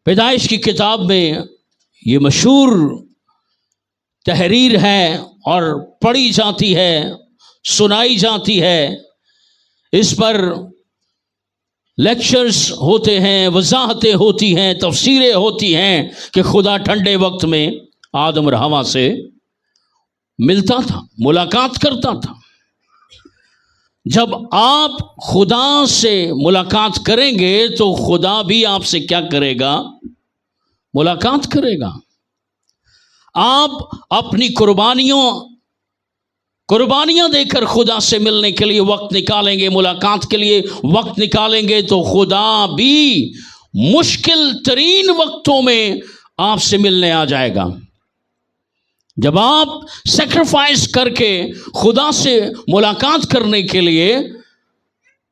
پیدائش کی کتاب میں یہ مشہور تحریر ہے اور پڑھی جاتی ہے، سنائی جاتی ہے، اس پر لیکچرز ہوتے ہیں، وضاحتیں ہوتی ہیں، تفسیریں ہوتی ہیں کہ خدا ٹھنڈے وقت میں آدم اور حوا سے ملتا تھا، ملاقات کرتا تھا۔ جب آپ خدا سے ملاقات کریں گے تو خدا بھی آپ سے کیا کرے گا؟ ملاقات کرے گا۔ آپ اپنی قربانیاں دے کر خدا سے ملنے کے لیے وقت نکالیں گے، ملاقات کے لیے وقت نکالیں گے، تو خدا بھی مشکل ترین وقتوں میں آپ سے ملنے آ جائے گا۔ جب آپ سیکریفائس کر کے خدا سے ملاقات کرنے کے لیے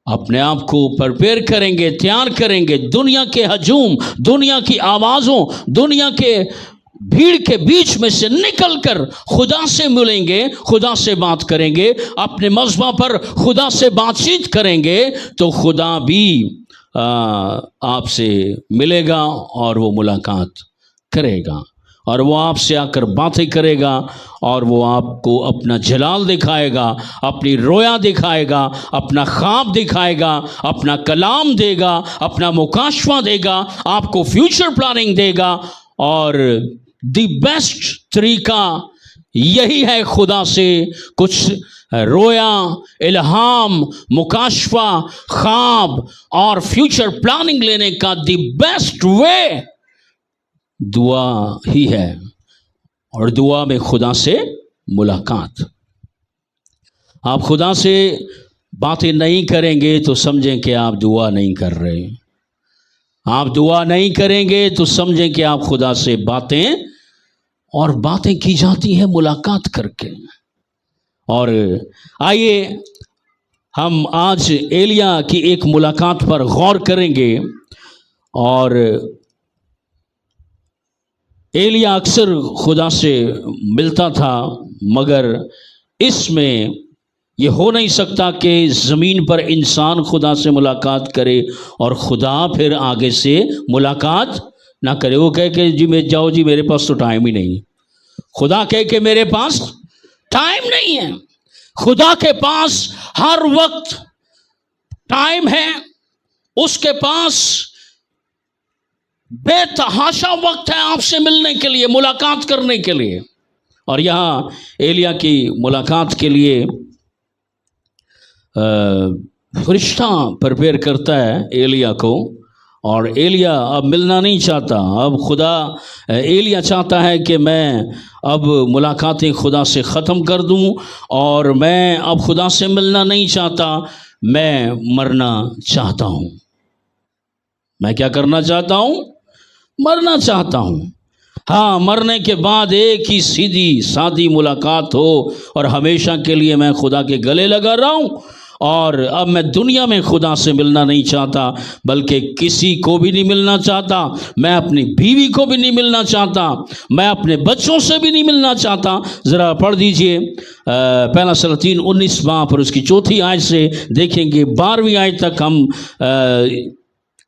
اپنے آپ کو پریپیئر کریں گے، تیار کریں گے، دنیا کے ہجوم، دنیا کی آوازوں، دنیا کے بھیڑ کے بیچ میں سے نکل کر خدا سے ملیں گے، خدا سے بات کریں گے، اپنے مذبح پر خدا سے بات چیت کریں گے، تو خدا بھی آپ سے ملے گا اور وہ ملاقات کرے گا، اور وہ آپ سے آ کر باتیں کرے گا، اور وہ آپ کو اپنا جلال دکھائے گا، اپنی رویا دکھائے گا، اپنا خواب دکھائے گا، اپنا کلام دے گا، اپنا مکاشفہ دے گا، آپ کو فیوچر پلاننگ دے گا۔ اور دی بیسٹ طریقہ یہی ہے خدا سے کچھ رویا، الہام، مکاشفہ، خواب اور فیوچر پلاننگ لینے کا دی بیسٹ وے دعا ہی ہے، اور دعا میں خدا سے ملاقات۔ آپ خدا سے باتیں نہیں کریں گے تو سمجھیں کہ آپ دعا نہیں کر رہے، آپ دعا نہیں کریں گے تو سمجھیں کہ آپ خدا سے باتیں کی جاتی ہیں ملاقات کر کے۔ اور آئیے ہم آج ایلیا کی ایک ملاقات پر غور کریں گے۔ اور ایلیا اکثر خدا سے ملتا تھا، مگر اس میں یہ ہو نہیں سکتا کہ زمین پر انسان خدا سے ملاقات کرے اور خدا پھر آگے سے ملاقات نہ کرے۔ وہ کہے کہ جی میں جاؤ جی، میرے پاس تو ٹائم ہی نہیں۔ خدا کہے کہ میرے پاس ٹائم نہیں ہے۔ خدا کے پاس ہر وقت ٹائم ہے، اس کے پاس بے تحاشا وقت ہے آپ سے ملنے کے لیے، ملاقات کرنے کے لیے۔ اور یہاں ایلیا کی ملاقات کے لیے فرشتہ پریپیئر کرتا ہے ایلیا کو، اور ایلیا اب ملنا نہیں چاہتا۔ اب خدا ایلیا چاہتا ہے کہ میں اب ملاقاتیں خدا سے ختم کر دوں، اور میں اب خدا سے ملنا نہیں چاہتا، میں مرنا چاہتا ہوں۔ میں کیا کرنا چاہتا ہوں؟ مرنا چاہتا ہوں۔ ہاں، مرنے کے بعد ایک ہی سیدھی سادی ملاقات ہو، اور ہمیشہ کے لیے میں خدا کے گلے لگا رہا ہوں۔ اور اب میں دنیا میں خدا سے ملنا نہیں چاہتا، بلکہ کسی کو بھی نہیں ملنا چاہتا۔ میں اپنی بیوی کو بھی نہیں ملنا چاہتا، میں اپنے بچوں سے بھی نہیں ملنا چاہتا۔ ذرا پڑھ دیجئے پہلا سلاطین 19 باب اور اس کی 4 آیت سے دیکھیں گے 12 آیت تک ہم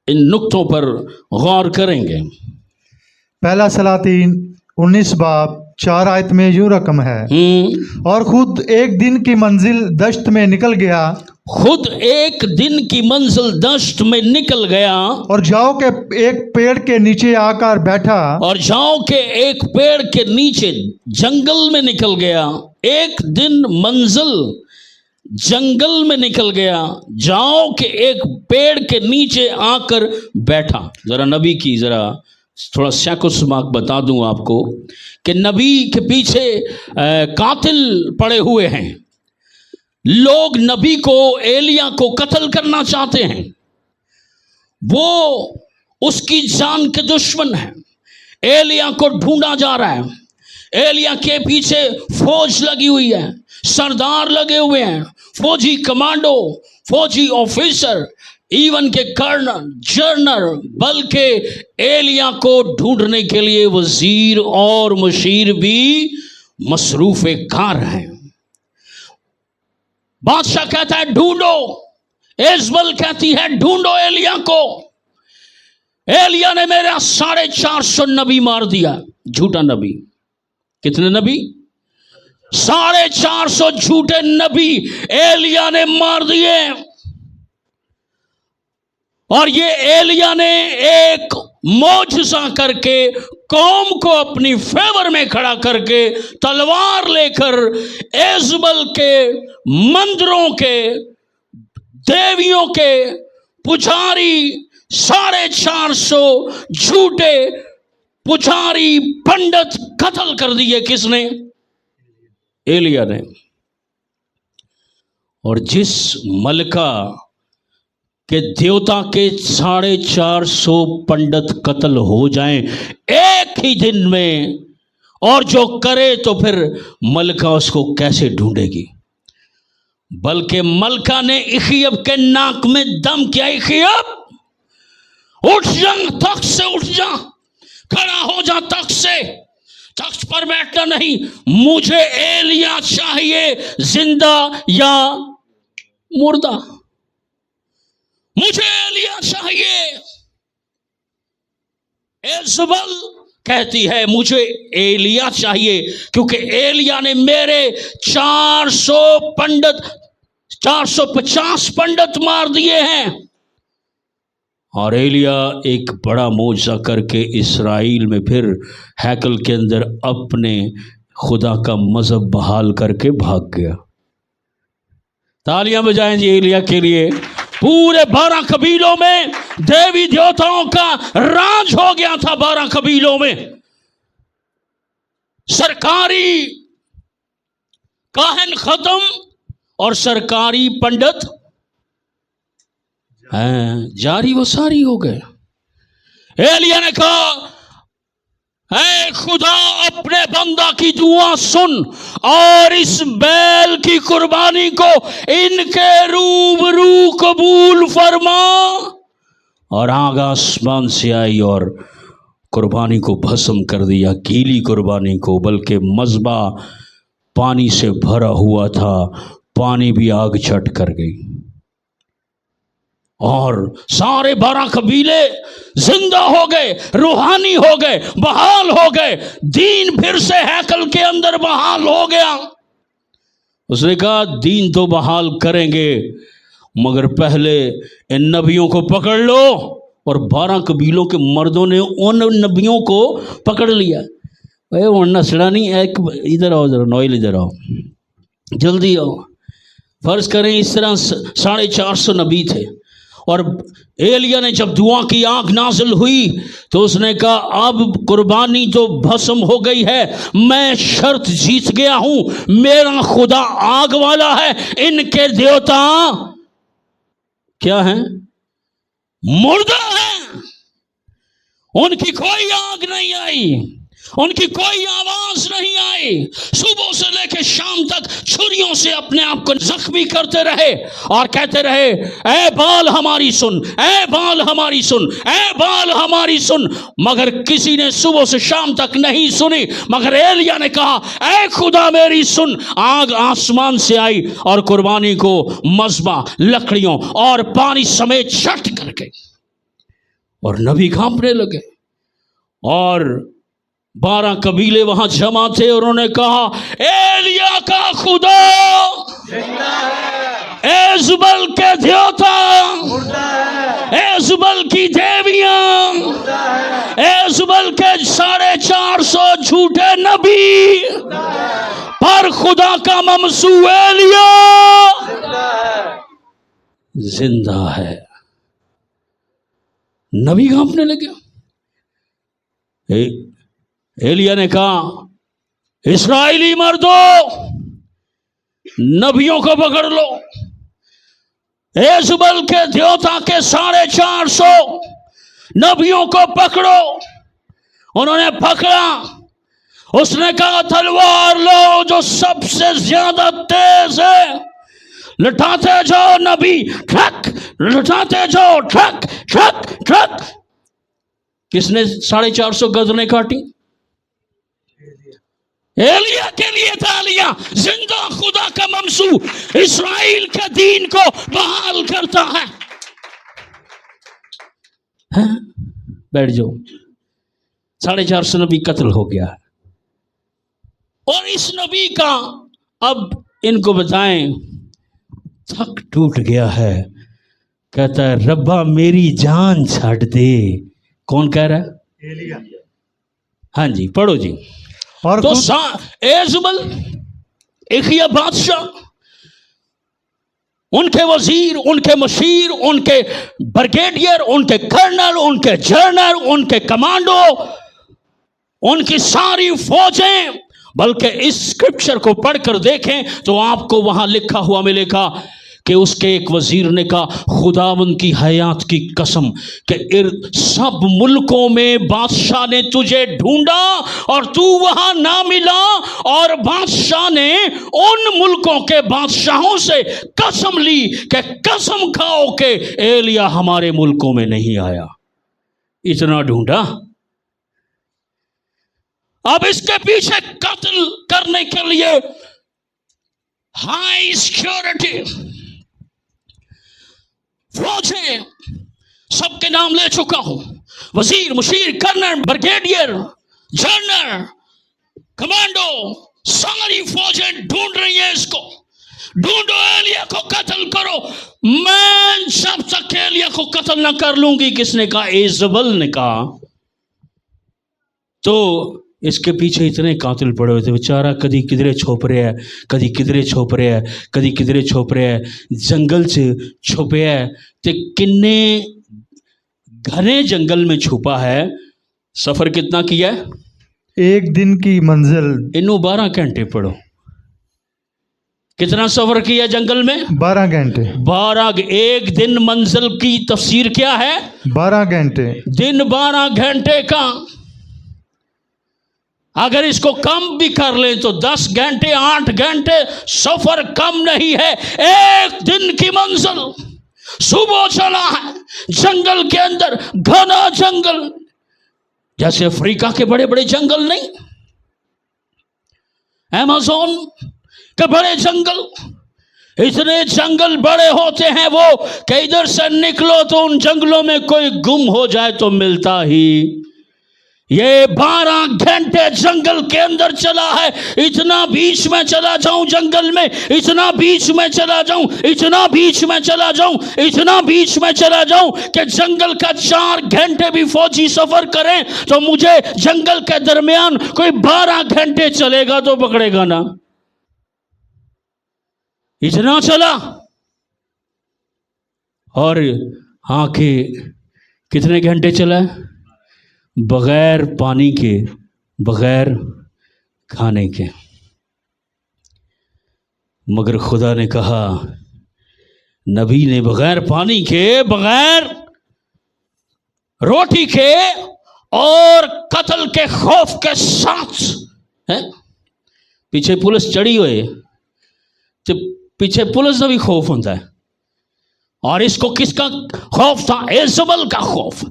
ان نقطوں پر غور کریں گے۔ پہلا سلاطین 19 باب 4 آیت میں یوں رقم ہے، اور خود ایک دن کی منزل دشت میں نکل گیا، خود ایک دن کی منزل دشت میں نکل گیا، اور جاؤ کے ایک پیڑ کے نیچے آ کر بیٹھا، اور جاؤ کے ایک پیڑ کے نیچے جنگل میں نکل گیا۔ ایک دن منزل جنگل میں نکل گیا، جاؤ کہ ایک پیڑ کے نیچے آ کر بیٹھا۔ ذرا نبی کی ذرا تھوڑا سیاق و سباق بتا دوں آپ کو کہ نبی کے پیچھے قاتل پڑے ہوئے ہیں۔ لوگ نبی کو، ایلیا کو قتل کرنا چاہتے ہیں، وہ اس کی جان کے دشمن ہیں۔ ایلیا کو ڈھونڈا جا رہا ہے، ایلیا کے پیچھے فوج لگی ہوئی ہے، سردار لگے ہوئے ہیں، فوجی کمانڈو، فوجی آفیسر، ایون کہ کرنل، جنرل، بلکہ ایلیا کو ڈھونڈنے کے لیے وزیر اور مشیر بھی مصروف کار ہیں۔ بادشاہ کہتا ہے، ڈھونڈو، ایزبل کہتی ہے ڈھونڈو ایلیا کو۔ एलिया ने मेरा 450 नबी मार दिया, झूठा नबी। कितने नबी? 450 झूठे नबी एलिया ने मार दिए। और ये एलिया ने एक मौजज़ा करके कौम को अपनी फेवर में खड़ा करके तलवार लेकर एजबल के मंदिरों के देवियों के पुजारी 450 झूठे पुजारी पंडित कत्ल कर दिए। किसने? एलिया ने। और जिस मलका के देवता के 450 पंडित कत्ल हो जाएं एक ही दिन में, और जो करे तो फिर मलका उसको कैसे ढूंढेगी? बल्कि मलका ने इखियब के नाक में दम किया, इखियब उठ जा, तख्त से उठ जा, खड़ा हो जा तख्त से, तख्त पर बैठना नहीं, मुझे एलिया चाहिए, जिंदा या मुर्दा, मुझे एलिया चाहिए। एजबल कहती है मुझे एलिया चाहिए, क्योंकि एलिया ने मेरे 450 पंडित मार दिए हैं। और एलिया एक बड़ा मौजज़ा करके इस्राएल में फिर हैकल के अंदर अपने खुदा का मजहब बहाल करके भाग गया। तालियां बजाएं जी एलिया के लिए। पूरे 12 कबीलों में देवी देवताओं का राज हो गया था। 12 कबीलों में सरकारी काहन खत्म और सरकारी पंडित जारी वो सारी हो गए। एलिया ने कहा, ऐ खुदा अपने बंदा की दुआ सुन और इस बैल की कुर्बानी को इनके रूबरू कबूल फरमा। और आग आसमान से आई और कुर्बानी को भस्म कर दिया, गीली कुर्बानी को, बल्कि मज़बा पानी से भरा हुआ था, पानी भी आग छट कर गई। और सारे 12 कबीले जिंदा हो गए, रूहानी हो गए, बहाल हो गए, दीन फिर से हैकल के अंदर बहाल हो गया। उसने कहा दीन तो बहाल करेंगे, मगर पहले इन नबियों को पकड़ लो। और 12 कबीलों के मर्दों ने उन नबियों को पकड़ लिया। वो नसड़ा नहीं, एक इधर आओ, जरा नोइल इधर आओ, जल्दी आओ। फर्ज करें इस तरह 450 नबी थे, और एलिया ने जब दुआ की, आग नाजिल हुई, तो उसने कहा अब कुर्बानी तो भस्म हो गई है, मैं शर्त जीत गया हूं, मेरा खुदा आग वाला है, इनके देवता क्या हैं? मुर्दा हैं। उनकी कोई आग नहीं आई, उनकी कोई आवाज नहीं आई। सुबह से लेकर शाम तक छुरियों से अपने आप को जख्मी करते रहे और कहते रहे, ऐ बाल हमारी सुन, ऐ बाल हमारी सुन, ऐ बाल हमारी सुन। मगर किसी ने सुबह से शाम तक नहीं सुनी। मगर एलिया ने कहा, ऐ खुदा मेरी सुन। आग आसमान से आई और कुर्बानी को मज़बा, लकड़ियों और पानी समेत छट कर गई, और नबी कांपने लगे। और 12 कबीले वहां जमा थे, और उन्होंने कहा एलिया का खुदा जिंदा है, एजबल के देवता मुर्दा है, एजबल की देवियां मुर्दा है, एजबल के 450 झूठे नबी मुर्दा है, पर खुदा का ममसू एलिया जिंदा है। नबी कांपने लगे। एलिया ने कहा, इस्राएली मर्दों, नबियों को पकड़ लो। एजबल के देवता के 450 नबियों को पकड़ो। उन्होंने पकड़ा। उसने कहा तलवार लो जो सबसे ज्यादा तेज है, लटाते जाओ नबी, ठक लटाते जाओ, ठक ठक ठक। किसने 450 गर्दनें काटी? एलिया के लिए तालियां। जिंदा खुदा का ममसू इस्राएल के दीन को बहाल करता है। बैठ जाओ। 450 नबी कत्ल हो गया है। और इस नबी का अब इनको बताएं, थक टूट गया है, कहता है रब्बा मेरी जान छाड़ दे। कौन कह रहा है? एलिया। हाँ जी, पढ़ो जी। और तो खुद एजुबल इखिया बादशाह, उनके वजीर, उनके मशीर, उनके ब्रिगेडियर, उनके कर्नल, उनके जनरल, उनके कमांडो, उनकी सारी फौजें, बल्कि इस स्क्रिप्चर को पढ़कर देखें तो आपको वहां लिखा हुआ मिलेगा कि उसके एक वजीर ने कहा खुदावंद की हयात की कसम कि सब मुल्कों में बादशाह ने तुझे ढूंढा और तू वहां ना मिला, और बादशाह ने उन मुल्कों के बादशाहों से कसम ली कि कसम खाओ कि एलिया हमारे मुल्कों में नहीं आया। इतना ढूंढा। अब इसके पीछे कत्ल करने के लिए हाई सिक्योरिटी फौजें, सबके नाम ले चुका हूं, वजीर, मुशीर, कर्नल, ब्रिगेडियर, जनरल, कमांडो, सारी फौजें ढूंढ रही हैं इसको। ढूंढो, एलिया को कत्ल करो। मैं जब तक एलिया को कत्ल ना कर लूंगी, किसने कहा? इजबल ने कहा। तो इसके पीछे इतने कातिल पड़े हुए थे, बेचारा कदी किधरे छुप रहा है, कदी किधरे छुप रहा है, कदी किधरे छुप रहा है, जंगल से छुपे है, ते किन्ने घने जंगल में छुपा है। सफर कितना किया है? एक दिन की मंजिल। इन्हों 12 घंटे पढ़ो। कितना सफर किया जंगल में? 12 घंटे। 12। एक दिन मंजिल की तफसीर क्या है? 12 घंटे। दिन 12 घंटे का। अगर इसको कम भी कर ले तो 10 घंटे, 8 घंटे, सफर कम नहीं है। एक दिन की मंजिल। सुबह चला है जंगल के अंदर, घना जंगल, जैसे अफ्रीका के बड़े बड़े जंगल नहीं, अमेज़न के बड़े जंगल, इतने जंगल बड़े होते हैं वो कि इधर से निकलो तो उन जंगलों में कोई गुम हो जाए तो मिलता ही। ये 12 घंटे जंगल के अंदर चला है। इतना बीच में चला जाऊं जंगल में, इतना बीच में चला जाऊं, इतना बीच में चला जाऊं, इतना बीच में चला जाऊं कि जंगल का 4 घंटे भी फौजी सफर करें तो मुझे जंगल के दरमियान कोई 12 घंटे चलेगा तो पकड़ेगा ना। इतना चला। और आके कितने घंटे चला? बगैर पानी के, बगैर खाने के। मगर खुदा ने कहा, नबी ने बगैर पानी के, बगैर रोटी के और कत्ल के खौफ के साथ है। पीछे पुलिस चढ़ी हुई, तो पीछे पुलिस का भी खौफ होता है। और इसको किसका खौफ था? इजबल का खौफ,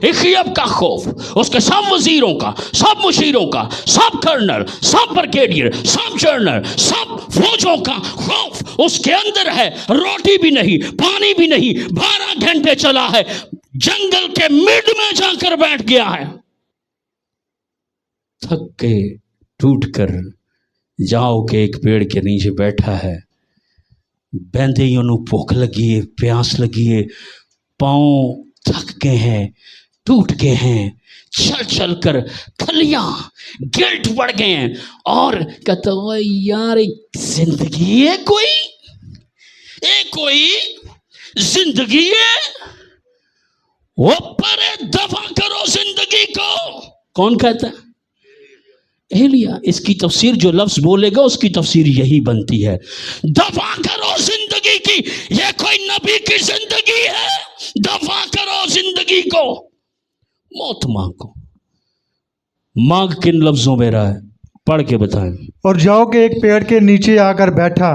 इखियब का खौफ, उसके सब वजीरों का, सब मुशीरों का, सब कर्नल, सब ब्रिगेडियर, सब जनरल, सब फौजों का खौफ उसके अंदर है। रोटी भी नहीं, पानी भी नहीं, 12 घंटे चला है, जंगल के मिड में जाकर बैठ गया है। थक के टूट कर जाओ के एक पेड़ के नीचे बैठा है। बहते ही उन्होंने भूख लगी है, प्यास लगी है, पाँव थक गए हैं, टूट गए हैं, चल चल कर खलियां गिल्ट बढ़ गए हैं। और कहता हुआ यार जिंदगी है कोई, कोई जिंदगी है, वो पर दफा करो जिंदगी को। कौन कहता है? एलिया। इसकी तफसीर जो लफ्ज बोलेगा उसकी तफसीर यही बनती है, दफा करो जिंदगी की। ये कोई नबी की जिंदगी है? दफा करो जिंदगी को, मौत मांगो। मांग किन लफ्जों में रहा है? पढ़ के बताएं। और जाओ के एक पेड़ के नीचे आकर बैठा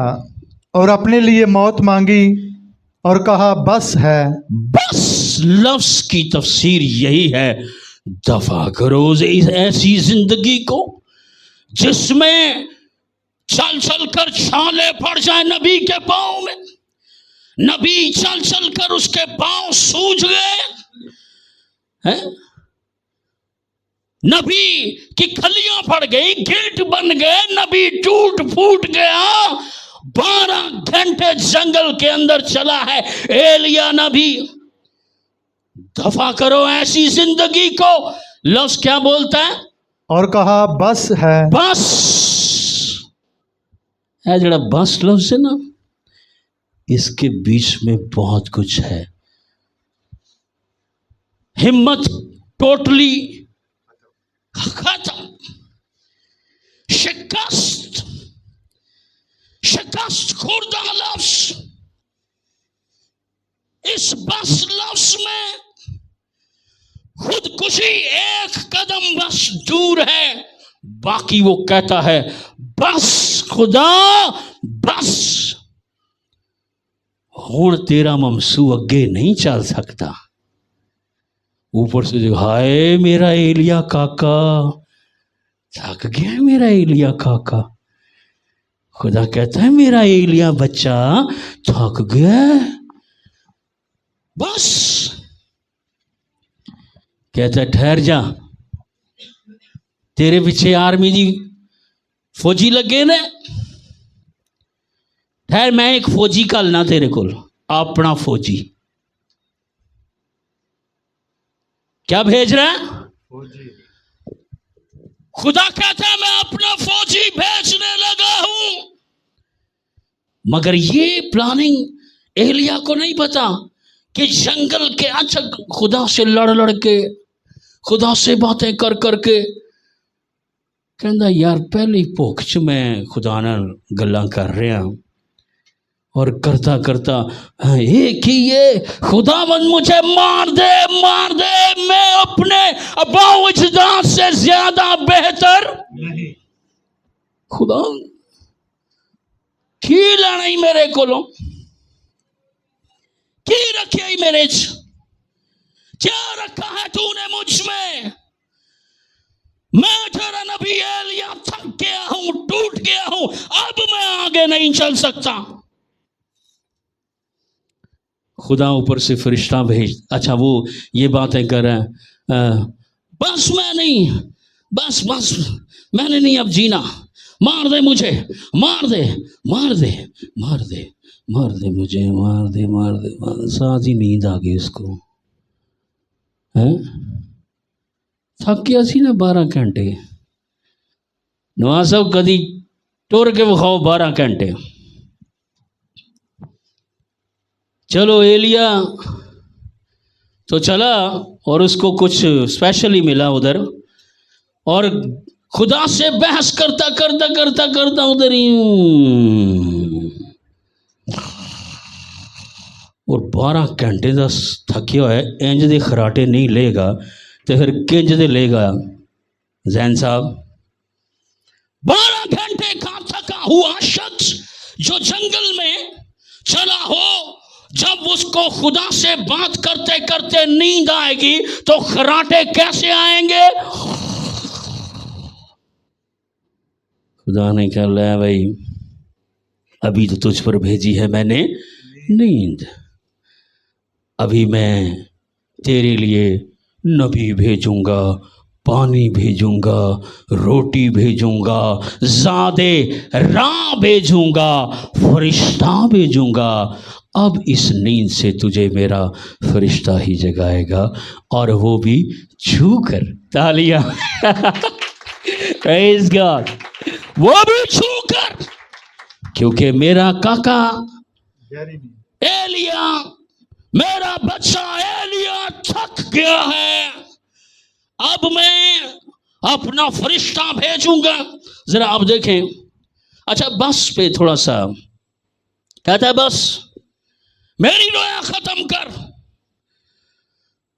और अपने लिए मौत मांगी और कहा बस है। बस लफ्ज की तफसीर यही है, दफा करो ऐसी जिंदगी को जिसमें चल चल कर छाले पड़ जाए नबी के पांव में, नबी चल चल कर उसके पांव सूज गए हैं। नबी की खलियां पड़ गई, गिल्ट बन गए, नबी टूट फूट गया। 12 घंटे जंगल के अंदर चला है एलिया नबी। दफा करो ऐसी जिंदगी को। लफ्ज क्या बोलता है? और कहा बस है। बस है, जरा बस लफ्ज है ना, इसके बीच में बहुत कुछ है। हिम्मत टोटली खत्म, शिकस्त, शिकस्त खुर्दा लफ्ज। इस बस लफ्ज में खुदकुशी एक कदम बस दूर है। बाकी वो कहता है बस खुदा बस, हुण तेरा ममसू अगे नहीं चल सकता। ऊपर से जो हाय मेरा एलिया काका, थक गया मेरा एलिया काका। खुदा कहता है मेरा एलिया बच्चा थक गया, बस। कहता है ठहर जा, तेरे पीछे आर्मी दी फौजी लगे ने, ठहर मैं एक फौजी घलना तेरे को, अपना फौजी। क्या भेज रहा है? खुदा कहता है मैं अपना फौजी भेजने लगा हूं। मगर ये प्लानिंग एलिया को नहीं पता कि जंगल के अच्छा खुदा से लड़ के, खुदा से बातें कर करके कहता यार पहली भुख च मैं खुदा नाल गल्लां कर रहा और करता करता एक ही ये खुदावंद मुझे मार दे, मैं अपने अबाऊ अजदाद से ज्यादा बेहतर नहीं। खुदा की लेना ही मेरे कोलों, की रखिया ही मेरे च, क्या रखा है तूने मुझ में? मैं तेरा नबी एलिया थक गया हूं, टूट गया हूं, अब मैं आगे नहीं चल सकता। खुदा ऊपर से फरिश्ता भेज, अच्छा वो ये बातें कर रहा है, बस मैं नहीं, बस मैंने नहीं अब जीना, मार दे मुझे, मार दे मुझे, मार दे। साथ ही नींद आ गई उसको, है थक गया सी ना 12 घंटे। नवाज साहब कदी टुर के विखाओ 12 घंटे। चलो एलिया तो चला और उसको कुछ स्पेशल ही मिला उधर, और खुदा से बहस करता उधर ही, और 12 घंटे का थकिया हुआ है। इंज दे खराटे नहीं लेगा तो फिर किंज दे लेगा जैन साहब? 12 घंटे का थका हुआ शख्स जो जंगल में चला हो, जब उसको खुदा से बात करते करते नींद आएगी तो खराटे कैसे आएंगे? खुदा ने कहा ले भाई अभी तो तुझ पर भेजी है मैंने नींद, अभी मैं तेरे लिए नबी भेजूंगा, पानी भेजूंगा, रोटी भेजूंगा, ज़ादे राह भेजूंगा, फरिश्ता भेजूंगा। अब इस नींद से तुझे मेरा फरिश्ता ही जगाएगा, और वो भी छू कर। तालियां प्रेज़ गॉड, वो भी छू कर, क्योंकि मेरा काका एलिया, मेरा बच्चा एलिया थक गया है, अब मैं अपना फरिश्ता भेजूंगा। जरा आप देखें, अच्छा बस पे थोड़ा सा कहता है बस मेरी रोया खत्म कर,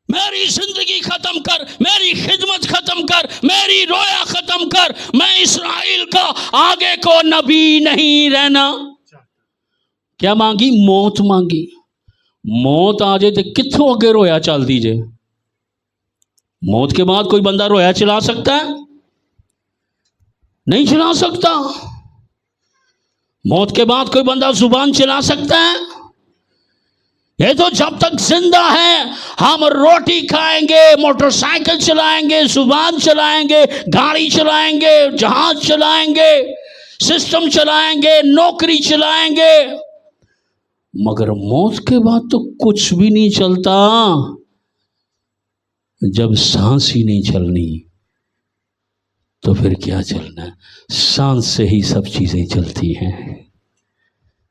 मेरी जिंदगी खत्म कर, मेरी खिदमत खत्म कर, मेरी रोया खत्म कर, मैं इस्राएल का आगे को नबी नहीं रहना। क्या मांगी? मौत मांगी। मौत आ जाए तो कित्थों अगे रोया चल दीजे? मौत के बाद कोई बंदा रोया चला सकता है? नहीं चला सकता। मौत के बाद कोई बंदा जुबान चला सकता है? یہ تو جب تک زندہ ہیں ہم روٹی کھائیں گے، موٹر سائیکل چلائیں گے، زبان چلائیں گے، گاڑی چلائیں گے، جہاز چلائیں گے، سسٹم چلائیں گے، نوکری چلائیں گے، مگر موت کے بعد تو کچھ بھی نہیں چلتا۔ جب سانس ہی نہیں چلنی تو پھر کیا چلنا ہے؟ سانس سے ہی سب چیزیں چلتی ہیں،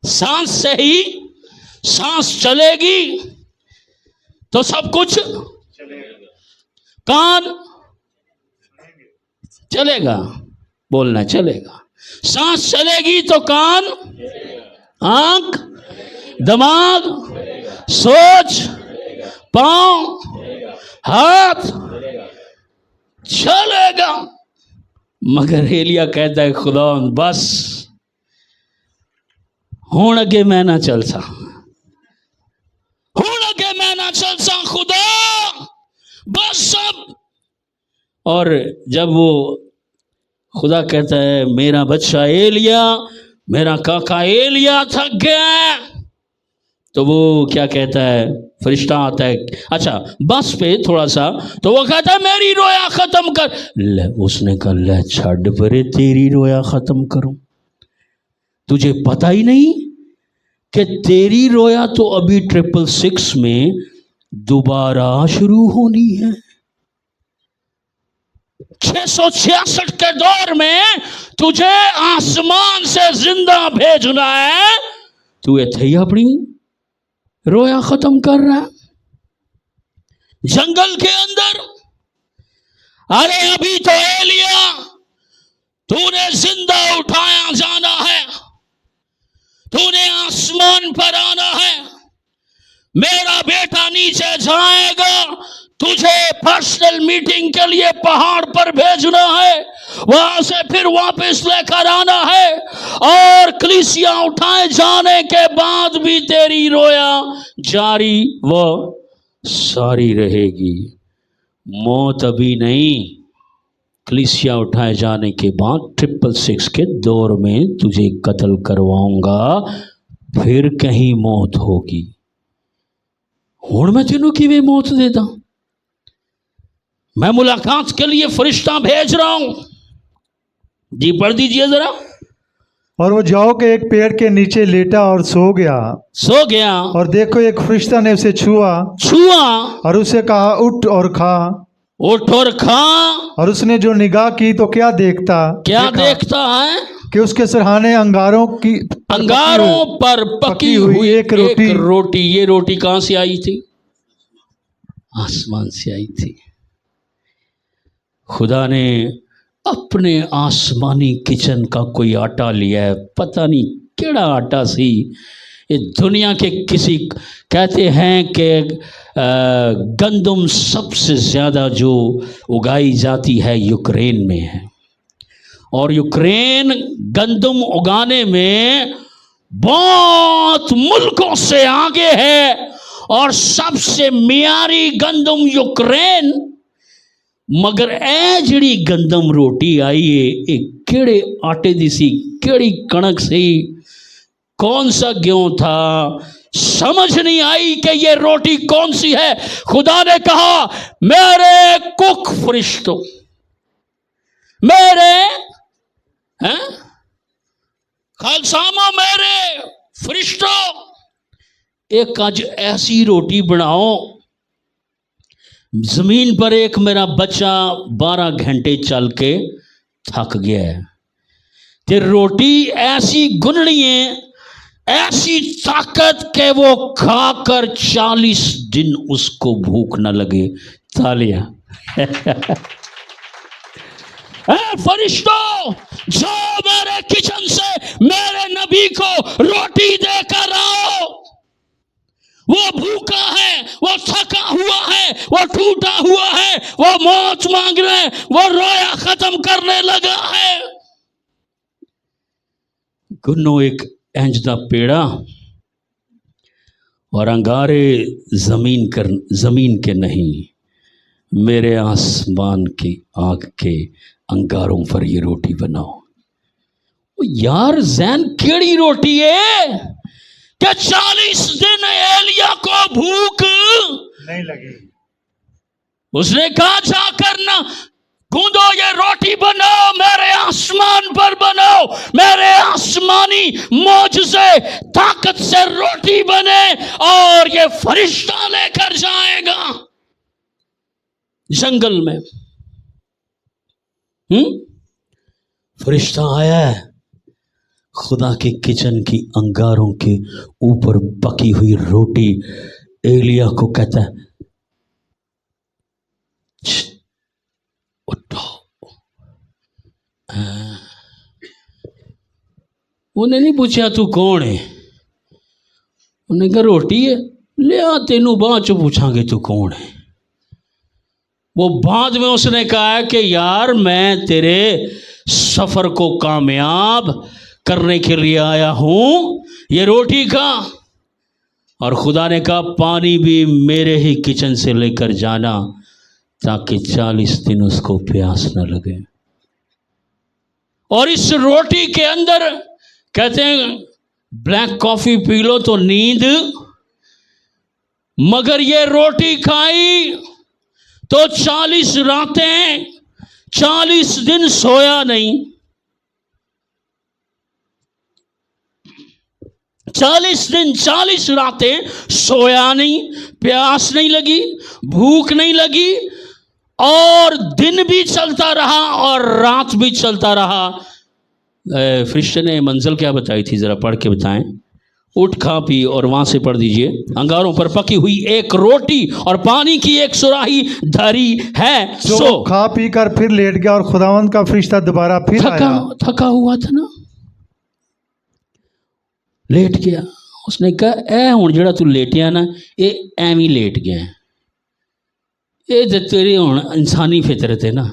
سانس سے ہی، سانس چلے گی تو سب کچھ کان چلے گا، بولنا چلے گا، سانس چلے گی تو کان، آنکھ، دماغ، سوچ، پاؤں، ہاتھ چلے گا۔ مگر ایلیا کہتا ہے خدا بس ہون اگے میں نہ چل سا، ہون اگے میں نہ چل سا خدا بس سب۔ اور جب وہ خدا کہتا ہے میرا بچہ ایلیا، میرا کاکا ایلیا تھک گیا، تو وہ کیا کہتا ہے؟ فرشتہ آتا ہے، اچھا بس پہ تھوڑا سا، تو وہ کہتا ہے میری رویا ختم کر۔ اس نے کہا لے چھڈ پرے تیری رویا ختم کروں، تجھے پتہ ہی نہیں کہ تیری رویا تو ابھی 666 میں دوبارہ شروع ہونی ہے۔ 666 کے دور میں تجھے آسمان سے زندہ بھیجنا ہے، تو ایتھے ہی اپنی رویا ختم کر رہا ہے جنگل کے اندر۔ ارے ابھی تو ایلیا تو نے زندہ اٹھایا جانا ہے، تو نے آسمان پر آنا ہے، میرا بیٹا نیچے جائے گا، تجھے پرسنل میٹنگ کے لیے پہاڑ پر بھیجنا ہے، وہاں سے پھر واپس لے کر آنا ہے، اور کلیسیا اٹھائے جانے کے بعد بھی تیری رویا جاری و ساری رہے گی۔ موت ابھی نہیں، کلیسیا اٹھائے جانے کے بعد 666 کے دور میں تجھے قتل کرواؤں گا، پھر کہیں موت ہوگی۔ ہوں میں تینوں کی بھی موت دیتا ہوں، میں ملاقات کے لیے فرشتہ بھیج رہا ہوں۔ جی پڑھ دیجئے ذرا۔ اور وہ جاؤ کے ایک پیڑ کے نیچے لیٹا اور سو گیا، اور دیکھو ایک فرشتہ نے اسے چھوا اور اسے کہا اٹھ اور کھا۔ اٹھ اور کھا۔ اور اس نے جو نگاہ کی تو کیا دیکھتا ہے کہ اس کے سرہانے انگاروں پر پکی ہوئی ایک روٹی۔ یہ روٹی کہاں سے آئی تھی؟ آسمان سے آئی تھی۔ خدا نے اپنے آسمانی کچن کا کوئی آٹا لیا ہے، پتہ نہیں کیڑا آٹا سی، یہ دنیا کے کسی کہتے ہیں کہ گندم سب سے زیادہ جو اگائی جاتی ہے یوکرین میں ہے، اور یوکرین گندم اگانے میں بہت ملکوں سے آگے ہے، اور سب سے معیاری گندم یوکرین۔ مگر اے جڑی گندم روٹی آئی ہے ایک کیڑے آٹے دی سی، کیڑی کنک سی، کون سا گیہوں تھا، سمجھ نہیں آئی کہ یہ روٹی کون سی ہے۔ خدا نے کہا میرے کک فرشتوں، میرے خالصامہ، میرے فرشتوں، ایک آج ایسی روٹی بناؤ۔ زمین پر ایک میرا بچہ 12 گھنٹے چل کے تھک گیا ہے، تے روٹی ایسی گننی ہے، ایسی طاقت کہ وہ کھا کر 40 دن اس کو بھوک نہ لگے۔ تالیاں۔ اے فرشتوں، جاؤ میرے کچن سے میرے نبی کو روٹی دے کر آؤ، وہ بھوکا ہے، وہ تھکا ہوا ہے، وہ ٹوٹا ہوا ہے، وہ موت مانگ رہے، وہ رویا ختم کرنے لگا ہے۔ گنو ایک اینج دا پیڑا، اور انگارے زمین کے نہیں، میرے آسمان کی آنکھ کے انگاروں پر یہ روٹی بناؤ۔ یار زین کیڑی روٹی ہے؟ کہ 40 दिन एलिया को भूख नहीं लगी। उसने कहा जाकर ना गूंदो, ये रोटी बनाओ, मेरे आसमान पर बनाओ, मेरे आसमानी मौजज़े ताकत से रोटी बने और ये फरिश्ता लेकर जाएगा जंगल में। फरिश्ता आया है, खुदा के किचन की अंगारों के ऊपर पकी हुई रोटी एलिया को कहता है उठो। उन्हें नहीं पूछा तू कौन है, उन्हें कहा रोटी है, ले आ तेनू बाद च पूछांगे तू कौन है। वो बाद में उसने कहा है कि यार मैं तेरे सफर को कामयाब करने के लिए आया हूं, ये रोटी खा। और खुदा ने कहा पानी भी मेरे ही किचन से लेकर जाना ताकि 40 दिन उसको प्यास न लगे। और इस रोटी के अंदर कहते हैं ब्लैक कॉफी पी लो तो नींद, मगर ये रोटी खाई तो 40 रातें 40 दिन सोया नहीं। 40 दिन 40 रातें सोया नहीं, प्यास नहीं लगी, भूख नहीं लगी, और दिन भी चलता रहा और रात भी चलता रहा। फरिश्ते ने मंजिल क्या बताई थी, जरा पढ़ के बताएं। उठ खा पी, और वहां से पढ़ दीजिए, अंगारों पर पकी हुई एक रोटी और पानी की एक सुराही धरी है। सो खा पी कर फिर लेट गया और खुदावंद का फरिश्ता दोबारा फिर आया। थका हुआ था ना, लेट गया। उसने कहा ए हुण जेड़ा तू लेटिया ना, ये एवं लेट गया, ये तो तेरी हुण इंसानी फितरत है ना,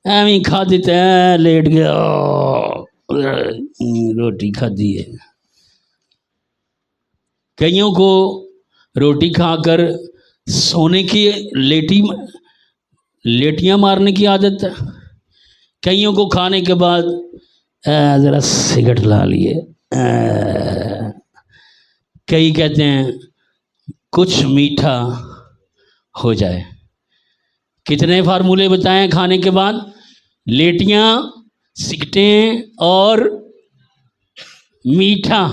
एवं खा दिता है, लेट गया, रोटी खाधी है। कईयों को रोटी खाकर सोने की लेटियां मारने की आदत है, कईयों को खाने के बाद ज़रा सिगरेट ला लिए, कई कहते हैं कुछ मीठा हो जाए। कितने फार्मूले बताएं खाने के बाद, लेटियां, सिगरेटें और मीठा।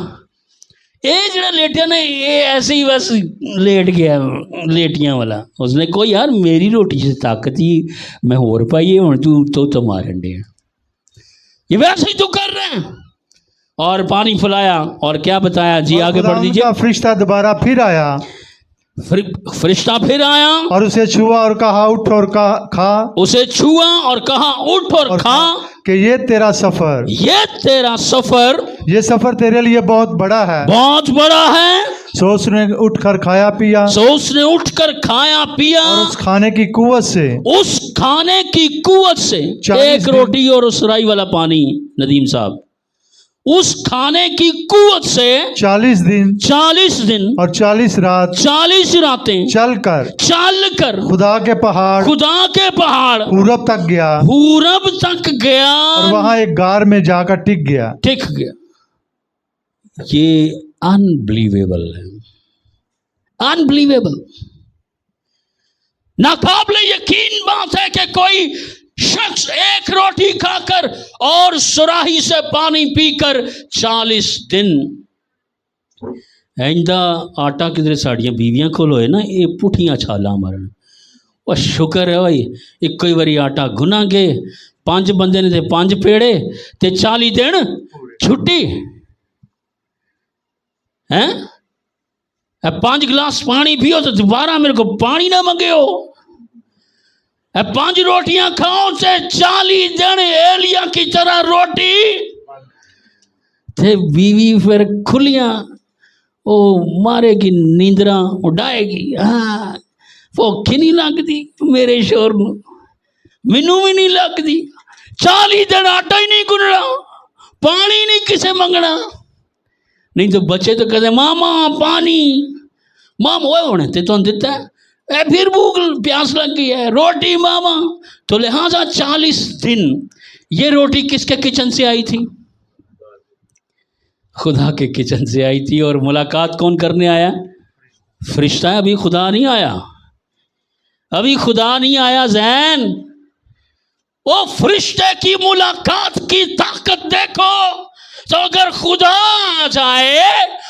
ये जरा लेटिया ना, ये ऐसे ही बस लेट गया, लेटियां वाला। उसने कोई यार मेरी रोटी से ताकत ही मैं होर पाई है, तू तो मारन दे, ये वैसे ही तो कर रहे हैं। और पानी पिलाया, और क्या बताया जी, आगे बढ़ दीजिए। फरिश्ता दोबारा फिर आया, फरिश्ता फिर आया और उसे छुआ और कहा उठ और खा। उसे छुआ और कहा उठ और खा, कि ये तेरा सफर, ये सफर तेरे लिए बहुत बड़ा है, बहुत बड़ा है। सो उसने उठकर खाया पिया, और उस खाने की कुव्वत से, एक रोटी और उस राई वाला पानी, नदीम साहब, उस खाने की कुव्वत से 40 दिन और 40 रातें चलकर खुदा के पहाड़ पूरब तक गया, और वहां एक गार में जाकर टिक गया। ये अनबिलीवेबल है, अनबिलीवेबल, नाकाबिले यकीन बात है कि कोई शख्स एक रोटी खाकर और सुराही से पानी पीकर 40 दिन। इंदा आटा किधरे साड़ियां बीवियां कोल होए ना, ये पुठियां छाला मारन। और शुक्र है भाई, एक ही बारी आटा गुना गए, 5 बंदे ने 5 पेड़े ते 40 दिन छुट्टी है। 5 गिलास पानी पियो तो दोबारा मेरे को पानी ना मंगे हो। 5 रोटियां खाओ से 40 दिन एलिया की तरह रोटी थे। बीवी फिर खुलियां वो मारेगी, नींदरा उड़ाएगी। हाँ भुख नहीं लगती मेरे शोर नूं, मैनू भी नहीं लगती। 40 दिन आटा ही नहीं गुनना, पानी नहीं किसे मंगना। नहीं तो बच्चे तो कहते मामा पानी, माम वो होने ते तुम दिता है, फिर भूख प्यास लग गई है, रोटी मामा। तो लिहाजा 40 दिन ये रोटी किसके किचन से आई थी? खुदा के किचन से आई थी और मुलाकात कौन करने आया? फरिश्ता है, अभी खुदा नहीं आया, अभी खुदा नहीं आया ज़ैन। वो फरिश्ते की मुलाकात की ताकत देखो। तो अगर खुदा आ जाए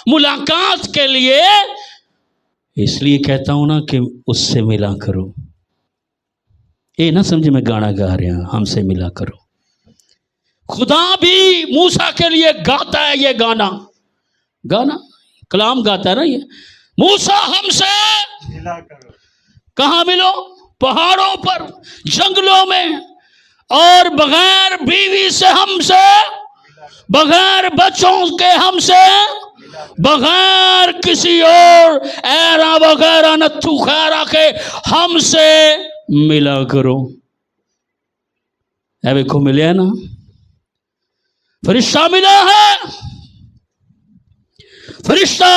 मुलाकात के लिए, इसलिए कहता हूं ना कि उससे मिला करो। ये ना समझे मैं गाना गा रहा, हमसे मिला करो। खुदा भी मूसा के लिए गाता है ये गाना कलाम गाता है ना ये, मूसा हमसे मिला करो। कहाँ मिलो? पहाड़ों पर, जंगलों में, और बगैर बीवी से हमसे, बगैर बच्चों के हमसे, बगैर किसी और ऐरा वगैरह नत्थू खैरा के हमसे मिला करो। ऐवे को मिले है ना, फरिश्ता मिला है। फरिश्ता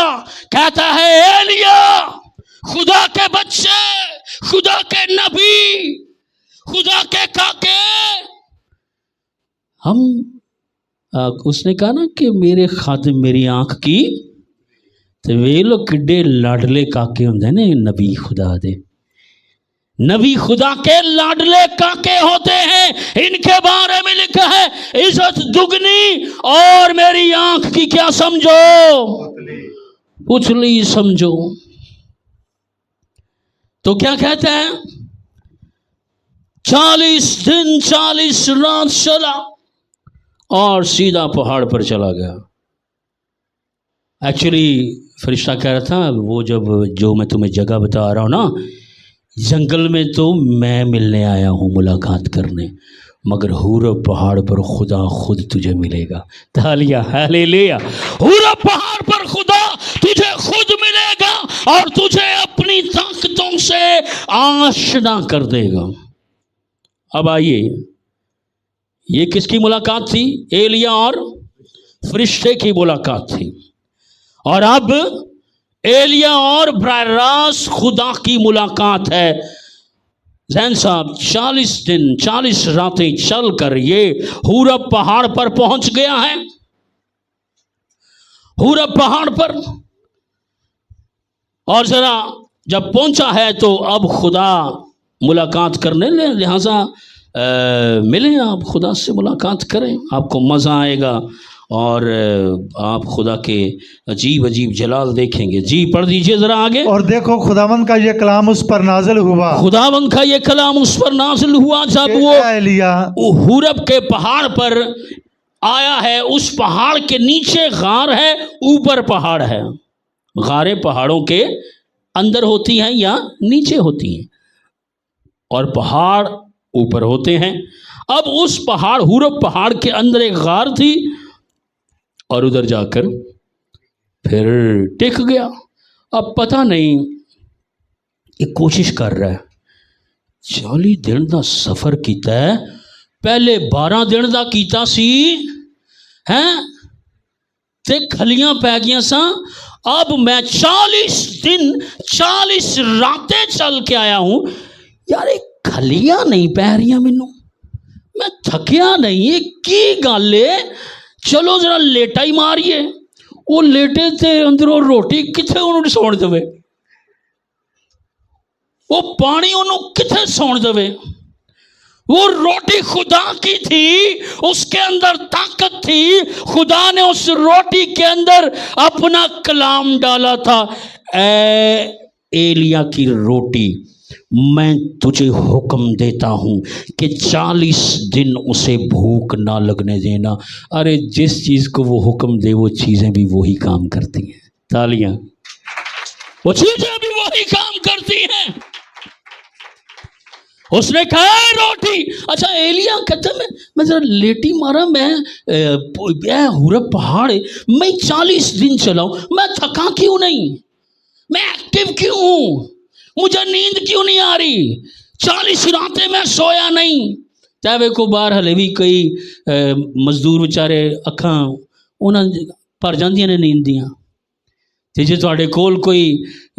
कहता है एलिया, खुदा के बच्चे, खुदा के नबी, खुदा के काके, हम उसने कहा ना कि मेरे खादिम मेरी आंख की, तो वे लोग किड्डे लाडले काके होंगे ने नबी खुदा दे, नबी खुदा के लाडले काके होते हैं। इनके बारे में लिखा है इज्जत दुगनी और मेरी आंख की क्या समझो? पुतली समझो। तो क्या कहते हैं? 40 दिन 40 रात चला और सीधा पहाड़ पर चला गया। एक्चुअली फरिश्ता कह रहा था वो जो मैं तुम्हें जगह बता रहा हूं ना, जंगल में तो मैं मिलने आया हूँ मुलाकात करने, मगर हूरब पहाड़ पर खुदा खुद तुझे मिलेगा। तालिया हालेलुया। हूरब पहाड़ पर खुदा तुझे खुद मिलेगा और तुझे अपनी ताकतों से आशना कर देगा। अब आइए, ये किसकी मुलाकात थी? एलिया और फरिश्ते की मुलाकात थी। और अब एलिया और बराह रास्त खुदा की मुलाकात है। जैन साहब 40 दिन 40 रातें चल कर ये हूरब पहाड़ पर पहुंच गया है। हूरब पहाड़ पर, और जरा जब पहुंचा है तो अब खुदा मुलाकात करने लिहाजा मिलें, आप खुदा से मुलाकात करें, आपको मज़ा आएगा और आप खुदा के अजीब अजीब जलाल देखेंगे। जी पढ़ दीजिए जरा आगे। और देखो खुदावंद का ये कलाम उस पर नाजिल हुआ, खुदावंद का ये कलाम उस पर नाजिल हुआ जब वो एलिया हूरब के पहाड़ पर आया है। उस पहाड़ के नीचे गार है, ऊपर पहाड़ है। गारें पहाड़ों के अंदर होती हैं या नीचे होती हैं, और पहाड़ ऊपर होते हैं। अब उस पहाड़ हूरब पहाड़ के अंदर एक गार थी और उधर जाकर फिर टिक गया। अब पता नहीं, ये कोशिश कर रहा है, 40 दिन का सफ़र किया है, पहले 12 दिन का कीता सी हैं ते खलियां पै गई सा। अब मैं 40 दिन 40 रातें चल के आया हूं, यार ये खलियां नहीं पै रही मैनू, मैं थकिया नहीं, ये की गल है? चलो जरा लेटा ही मारिए। वो लेटे थे अंदरों रोटी किथे उन्होंने सौण देवे, वो पानी उन्होंने किथे सौण देवे। वो रोटी खुदा की थी, उसके अंदर ताकत थी। खुदा ने उस रोटी के अंदर अपना कलाम डाला था। ए एलिया की रोटी, मैं तुझे हुक्म देता हूँ कि 40 दिन उसे भूख ना लगने देना। अरे जिस चीज़ को वो हुक्म दे वो चीज़ें भी वही काम करती हैं। तालियां। वो चीज़ें भी वही काम करती हैं। उसने कहा रोटी, अच्छा एलिया कहता मैं जरा लेटी मारा, मैं हूरब पहाड़ है, मैं 40 दिन चला हूँ, मैं थका क्यों नहीं, मैं एक्टिव क्यों हूँ, मुझे नींद क्यों नहीं आ रही, 40 रातें मैं सोया नहीं। तैवे को बाहर हले भी कई मजदूर बेचारे अखां उन्होंने भर जांदियां ने नींद दियां, ते जे तुहाडे कोल कोई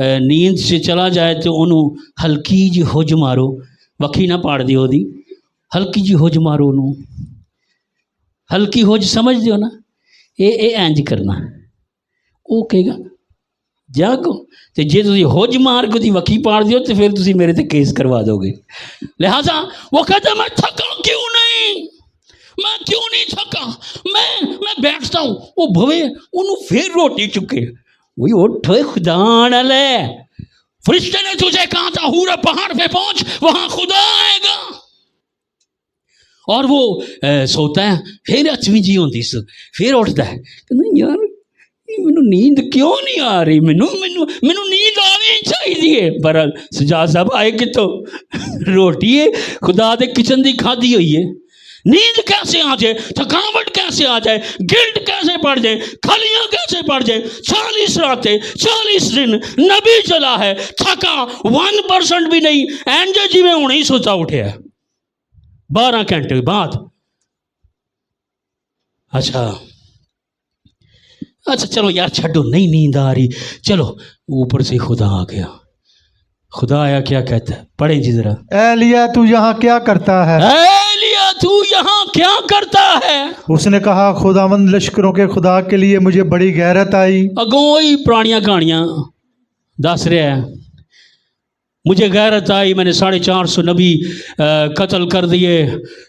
नींद से चला जाए तो उन्होंने हल्की जी हुज मारो, वक्खी ना पाड़ दियो ओदी, हल्की जी हुज मारो उन्होंने। हल्की हुज समझ दियो ना, ਇਹ ਇੰਜ ਕਰਨਾ, ਉਹ ਕਹੇਗਾ ਜਾਗੋ, ਤੇ ਜੇ ਤੁਸੀਂ ਹੁਜ ਮਾਰ ਕੇ ਉਹਦੀ ਵੱਖੀ ਪਾੜ ਦਿਓ तो फिर ਤੁਸੀਂ ਮੇਰੇ ਤੇ केस करवा दोगे। लिहाजा वो कहता मैं थका क्यों नहीं, मैं क्यों नहीं थका, मैं बैठता हूँ। वो भवे उन्होंने फिर रोटी चुके, वही उठो खुदा नाले, फरिश्ते ने तुझे कहा था हूरा पहाड़ पे पहुंच, वहां खुदा आएगा। और वो सोता है, फिर अचवी जी होती फिर उठता है, नहीं यार मैनू नींद क्यों नहीं आ रही, मैनू नींद आनी चाहिए। पर सजाद साहब आए कितों, रोटी है खुदा दे किचन दी खाधी हुई है। नींद कैसे आ जाए, थकावट कैसे आ जाए, गिल्ट कैसे पड़ जाए, खलियां कैसे पड़ जाए। 40 रातें 40 दिन नबी चला है, थका 1% भी नहीं, एंजे जी में हुणे ही सोचा उठे है 12 घंटे बाद। अच्छा चलो यार छड्डो, नहीं नींद आ रही, चलो ऊपर से खुदा आ गया। खुदा आया, क्या कहता है, पढ़े जी जरा। एलिया तू यहाँ क्या करता है, एलिया तू यहाँ क्या करता है। उसने कहा खुदावंद लश्करों के खुदा के लिए मुझे बड़ी गैरत आई। अगों ही पुरानियां कहानियां दस रहा है, मुझे गैरत आई, मैंने 450 नबी कत्ल कर दिए,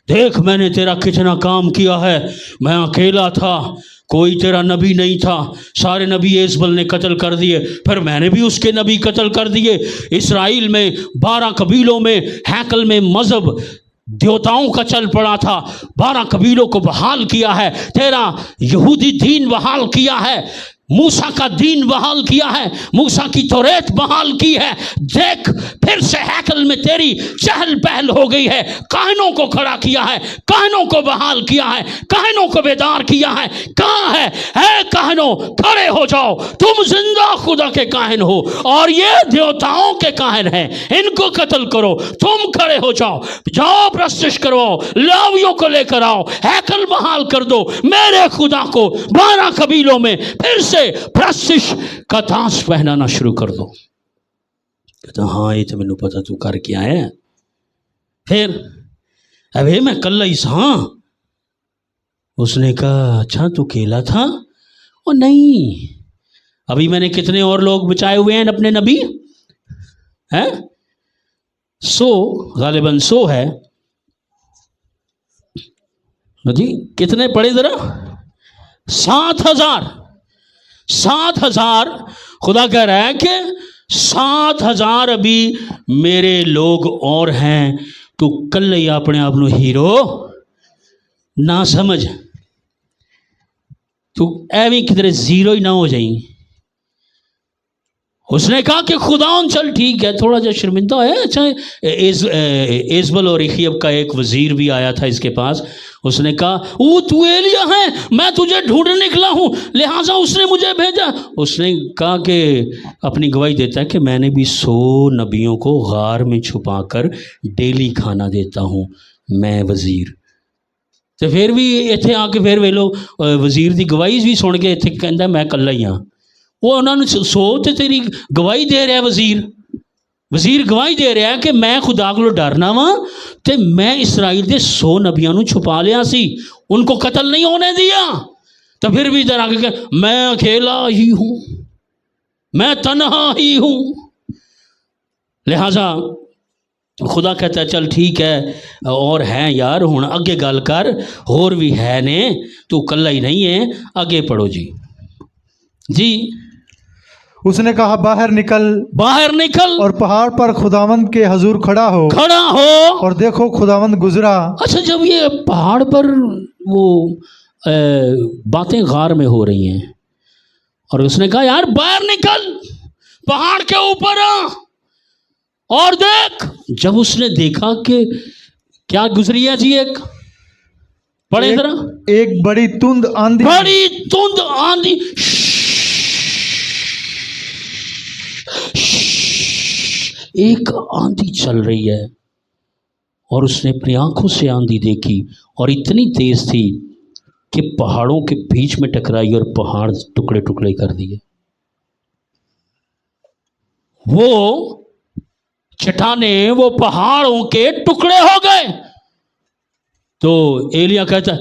देख मैंने तेरा कितना काम किया है, मैं अकेला था, कोई तेरा नबी नहीं था, सारे नबी एजबल ने कत्ल कर दिए, फिर मैंने भी उसके नबी कत्ल कर दिए। इसराइल में 12 कबीलों में हैकल में मजहब देवताओं का चल पड़ा था, 12 कबीलों को बहाल किया है, तेरा यहूदी दीन बहाल किया है, मूसा का दीन बहाल किया है, मूसा की तौरेत बहाल की है। देख फिर से हैकल में तेरी चहल पहल हो गई है, काहनों को खड़ा किया है, काहनों को बहाल किया है, काहनों को बेदार किया है। कहाँ है काहनों, खड़े हो जाओ, तुम जिंदा खुदा के काहन हो और ये देवताओं के काहन हैं, इनको कत्ल करो, तुम खड़े हो जाओ, जाओ प्रस्तिश करवाओ, लावियों को लेकर आओ, हैकल बहाल कर दो, मेरे खुदा को 12 कबीलों में फिर से प्रस्तिश का ताज पहनाना शुरू कर दो। कहता हाँ ये तो मैनू पता तू कर क्या है। फिर अबे मैं कल ही सा। उसने कहा अच्छा तू अकेला था। ओ नहीं, अभी मैंने कितने और लोग बचाए हुए हैं अपने नबी हैं। 100 गालिबन 100 है जी, कितने पड़े जरा, 7,000 खुदा कह रहा है कि 7,000 अभी मेरे लोग और हैं, तू कल ही अपने आप को हीरो ना समझ, तू एवं किधरे जीरो ही ना हो जाए। उसने कहा कि खुदावन चल ठीक है, थोड़ा जा शर्मिंदा है। अच्छा एजबल और इखियब का एक वजीर भी आया था इसके पास, उसने कहा वो तू एलिया है, मैं तुझे ढूंढने निकला हूँ, लिहाजा उसने मुझे भेजा। उसने कहा कि अपनी गवाही देता है कि मैंने भी 100 नबियों को गार में छुपाकर डेली खाना देता हूँ, मैं वजीर। तो फिर भी इत्थे आके फिर वे लोग वजीर की गवाही भी सुन के इत्थे कहता मैं कल्ला ही हाँ। वो उन्होंने 100 तो तेरी गवाही दे रहा है, वजीर गवाही दे रहा है कि मैं खुदा को डरना वा, तो मैं इसराइल के 100 नबियों को छुपा लिया सी, उनको कत्ल नहीं होने दिया। तो फिर भी इधर आके मैं अकेला ही हूँ, मैं तन्हा ही हूँ। लिहाजा खुदा कहता है चल ठीक है, और हैं यार हुण अगे गल कर, होर भी है ने, तू कल्ला ही नहीं है, आगे पढ़ो जी। उसने कहा बाहर निकल और पहाड़ पर खुदावंद के हजूर खड़ा हो और देखो खुदावंद गुजरा। अच्छा जब ये पहाड़ पर वो बातें गार में हो रही हैं और उसने कहा यार बाहर निकल, पहाड़ के ऊपर आ और देख। जब उसने देखा कि क्या गुजरी है जी, एक पढ़े जरा, एक बड़ी तुंद आंधी एक आंधी चल रही है और उसने अपनी आंखों से आंधी देखी और इतनी तेज थी कि पहाड़ों के बीच में टकराई और पहाड़ टुकड़े टुकड़े कर दिए। वो चट्टाने वो पहाड़ों के टुकड़े हो गए। तो एलिया कहता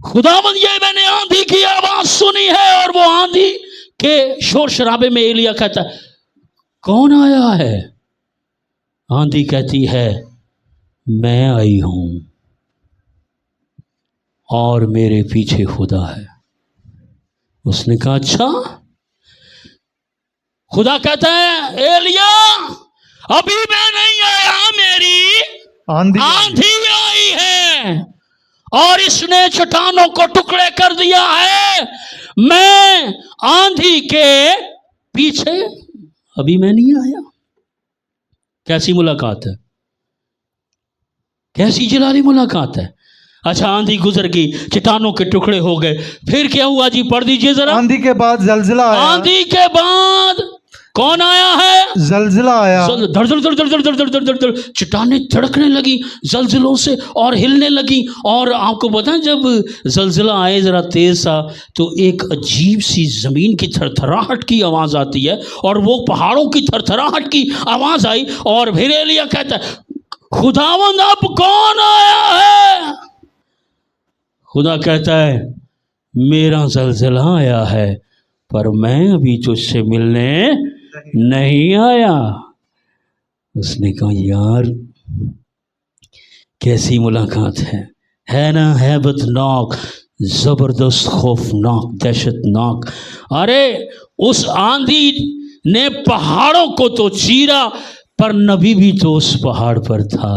खुदावंद ये मैंने आंधी की आवाज सुनी है। और वो आंधी के शोर शराबे में एलिया कहता है कौन आया है? आंधी कहती है मैं आई हूं और मेरे पीछे खुदा है। उसने कहा अच्छा। खुदा कहता है एलिया अभी मैं नहीं आया, मेरी आंधी आई है और इसने चट्टानों को टुकड़े कर दिया है। मैं आंधी के पीछे अभी मैं नहीं आया। कैसी मुलाकात है, कैसी जलाली मुलाकात है। अच्छा आंधी गुजर गई, चट्टानों के टुकड़े हो गए, फिर क्या हुआ जी? पढ़ दीजिए जरा। आंधी के बाद जलजिला आया। आंधी के बाद कौन आया है? जलजिला आया। धड़ धड़ धड़ धड़ धड़ धड़ धड़ धड़ धड़ चट्टानें धड़कने लगी जलजिलों से और हिलने लगी। और आपको बताएं जब जलजिला आए जरा तेज सा तो एक अजीब सी जमीन की थरथराहट की आवाज आती है और वो पहाड़ों की थरथराहट की आवाज आई। और फिर एलिया कहता है खुदावंद अब कौन आया है? खुदा कहता है मेरा जलजिला आया है पर मैं अभी तुझसे मिलने नहीं आया। उसने कहा यार कैसी मुलाकात है ना, हैबतनाक, जबरदस्त, खौफनाक, दहशतनाक। अरे उस आंधी ने पहाड़ों को तो चीरा पर नबी भी तो उस पहाड़ पर था।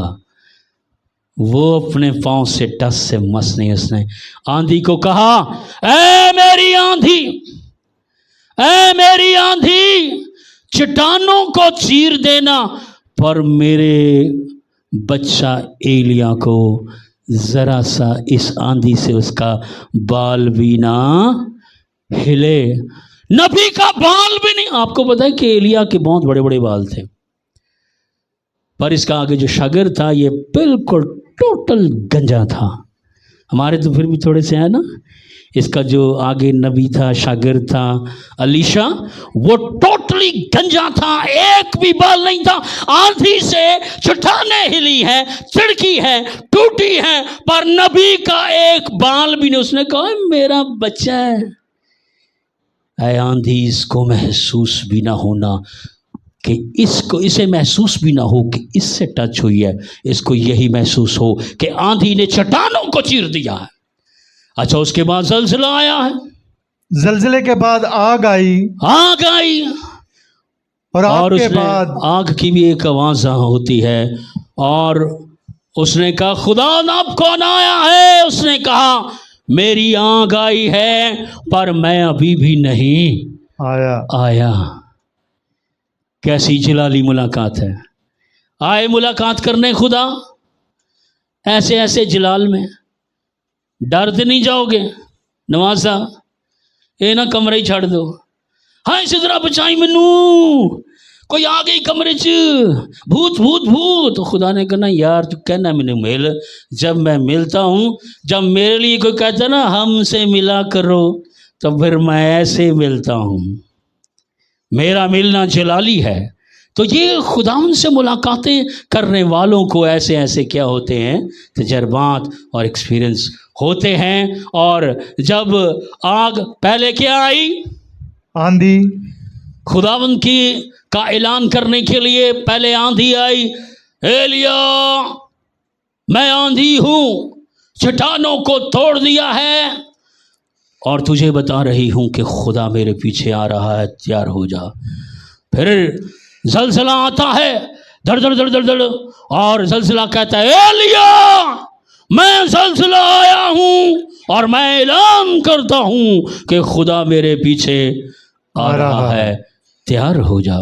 वो अपने पांव से टस से मस नहीं। उसने आंधी को कहा ऐ मेरी आंधी, ऐ मेरी आंधी चट्टानों को चीर देना पर मेरे बच्चा एलिया को जरा सा इस आंधी से उसका बाल भी ना हिले। नबी का बाल भी नहीं। आपको पता है कि एलिया के बहुत बड़े बड़े बाल थे पर इसका आगे जो शागिर्द था ये बिल्कुल टोटल गंजा था। हमारे तो फिर भी थोड़े से है ना। इसका जो आगे नबी था, शागिर्द था अलीशा, वो टोटली गंजा था, एक भी बाल नहीं था। आंधी से चट्टानें हिली है, चिड़की है, टूटी है पर नबी का एक बाल भी नहीं। उसने कहा मेरा बच्चा है। ऐ आंधी इसको महसूस भी ना होना कि इसे महसूस भी ना हो कि इससे टच हुई है, इसको यही महसूस हो कि आंधी ने चट्टानों को चीर दिया है। अच्छा उसके बाद जलजिला आया है। जलजिले के बाद आग आई। आग आई और आग के बाद आग की भी एक आवाज होती है। और उसने कहा खुदा अब कौन आया है? उसने कहा मेरी आग आई है पर मैं अभी भी नहीं आया। कैसी जलाली मुलाकात है। आए मुलाकात करने खुदा ऐसे ऐसे जलाल में। डर तो नहीं जाओगे नवाज साहब? ये ना कमरे ही छड़ दो। हाँ इसी तरह बचाई मैनू, कोई आ गई कमरे च, भूत भूत भूत। तो खुदा ने कहना यार तू कहना मैंने मिल। जब मैं मिलता हूँ, जब मेरे लिए कोई कहता ना हमसे मिला करो तो फिर मैं ऐसे मिलता हूँ। मेरा मिलना जलाली है। तो ये खुदावंद से मुलाकातें करने वालों को ऐसे ऐसे क्या होते हैं, तजर्बात और एक्सपीरियंस होते हैं। और जब आग पहले क्या आई? आंधी। खुदावंद की का ऐलान करने के लिए पहले आंधी आई। एलिया मैं आंधी हूँ, चट्टानों को तोड़ दिया है और तुझे बता रही हूँ कि खुदा मेरे पीछे आ रहा है, तैयार हो जा। फिर जलजिला आता है, धड़ धड़ धड़ धड़ धड़, और जलजिला कहता है एलिया मैं जलजिला आया हूँ और मैं ऐलान करता हूँ कि खुदा मेरे पीछे आ रहा है, तैयार हो जा।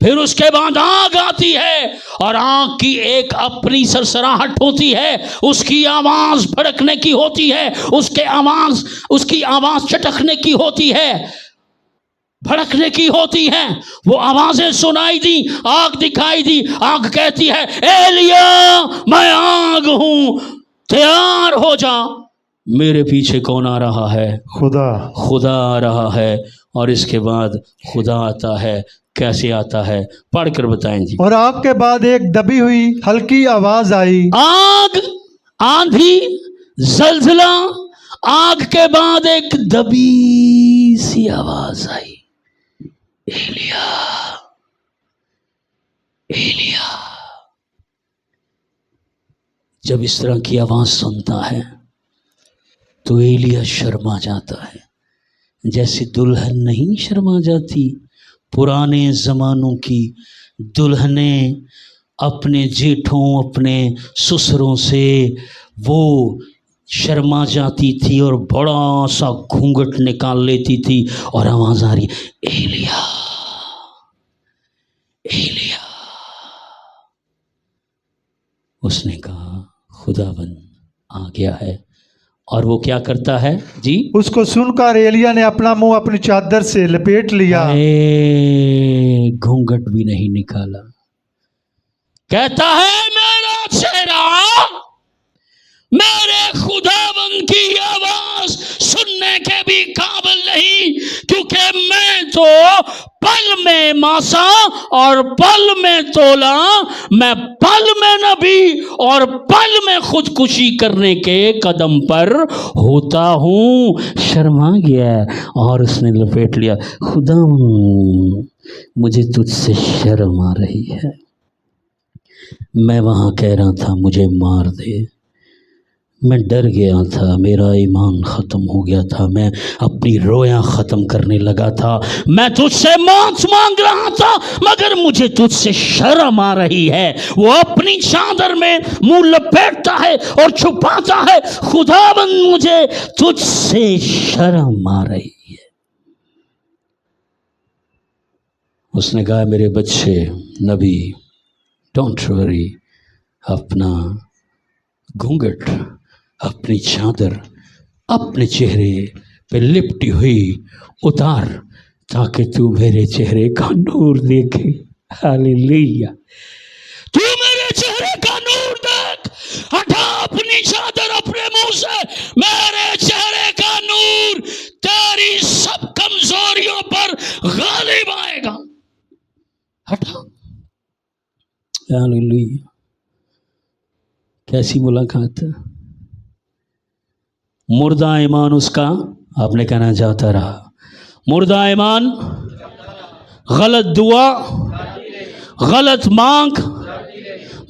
फिर उसके बाद आग आती है और आग की एक अपनी सरसराहट होती है, उसकी आवाज भड़कने की होती है, उसकी आवाज चटकने की होती है, भड़कने की होती है। वो आवाजें सुनाई दी, आग दिखाई दी। आग कहती है एलिया मैं आग हूं, तैयार हो जा। मेरे पीछे कौन आ रहा है? खुदा आ रहा है। और इसके बाद खुदा आता है। कैसे आता है? पढ़कर बताएं जी। और आग के बाद एक दबी हुई हल्की आवाज आई। आग, आंधी, जलजिला, आग के बाद एक दबी सी आवाज आई, एलिया एलिया। जब इस तरह की आवाज सुनता है तो एलिया शर्मा जाता है, जैसे दुल्हन नहीं शर्मा जाती। पुराने ज़मानों की दुल्हनें अपने जेठों अपने ससुरों से वो शर्मा जाती थी और बड़ा सा घूंघट निकाल लेती थी और आवाज़ आ रही, एलिया एलिया। उसने कहा खुदावन आ गया है। और वो क्या करता है जी? उसको सुनकर एलिया ने अपना मुंह अपनी चादर से लपेट लिया, घूंघट भी नहीं निकाला। कहता है मेरा चेहरा मेरे खुदावन की आवाज सुनने के भी काबिल नहीं, क्योंकि मैं तो पल में मासा और पल में तोला, मैं पल में नबी और पल में खुदकुशी करने के कदम पर होता हूँ। शर्मा गया और उसने लपेट लिया, खुदावन मुझे तुझसे शर्म आ रही है। मैं वहाँ कह रहा था मुझे मार दे, मैं डर गया था, मेरा ईमान ख़त्म हो गया था, मैं अपनी रोया ख़त्म करने लगा था, मैं तुझसे मौत मांग रहा था, मगर मुझे तुझसे शर्म आ रही है। वो अपनी चादर में मुंह लपेटता है और छुपाता है, खुदाबंद मुझे तुझसे शर्म आ रही है। उसने कहा मेरे बच्चे नबी, डोंट वरी, अपना घूंघट अपनी चादर अपने चेहरे पे लिपटी हुई उतार, ताकि तू मेरे चेहरे का नूर देखे। हालेलुया। तू मेरे चेहरे का नूर देख। हटा अपनी चादर अपने मुंह से, मेरे चेहरे का नूर तेरी सब कमजोरियों पर गालिब आएगा। हटा। हालेलुया। कैसी मुलाकात है। मुर्दा ईमान उसका, आपने कहना चाहता रहा, मुर्दा ईमान, गलत दुआ, गलत मांग,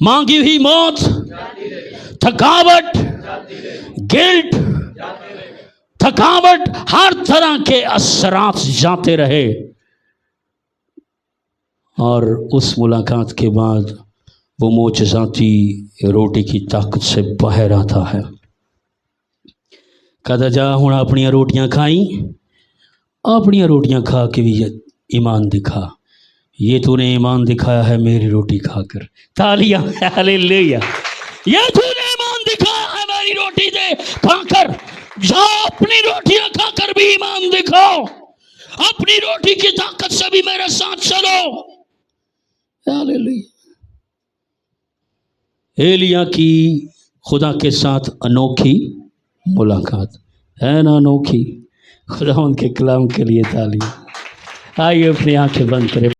मांगी हुई मौत, थकावट, गिल्ट, थकावट, हर तरह के असरात जाते रहे। और उस मुलाकात के बाद वो मोजज़ाती रोटी की ताकत से बाहर आता है। कहता जा हुण अपनियां रोटियां खाई, अपनियां रोटियां खा के भी ईमान दिखा। ये तूने ईमान दिखाया है मेरी रोटी खाकर। तालियां, हालेलुया। ये तूने ईमान दिखाया है मेरी रोटी दे खाकर। जाओ अपनी रोटियां खाकर भी ईमान दिखाओ, अपनी रोटी की ताकत से भी मेरे साथ चलो। हालेलुया। एलिया की खुदा के साथ अनोखी मुलाकात है ना, अनोखी। खुदा उनके कलाम के लिए ताली। आइए अपनी आंखें बंद करें।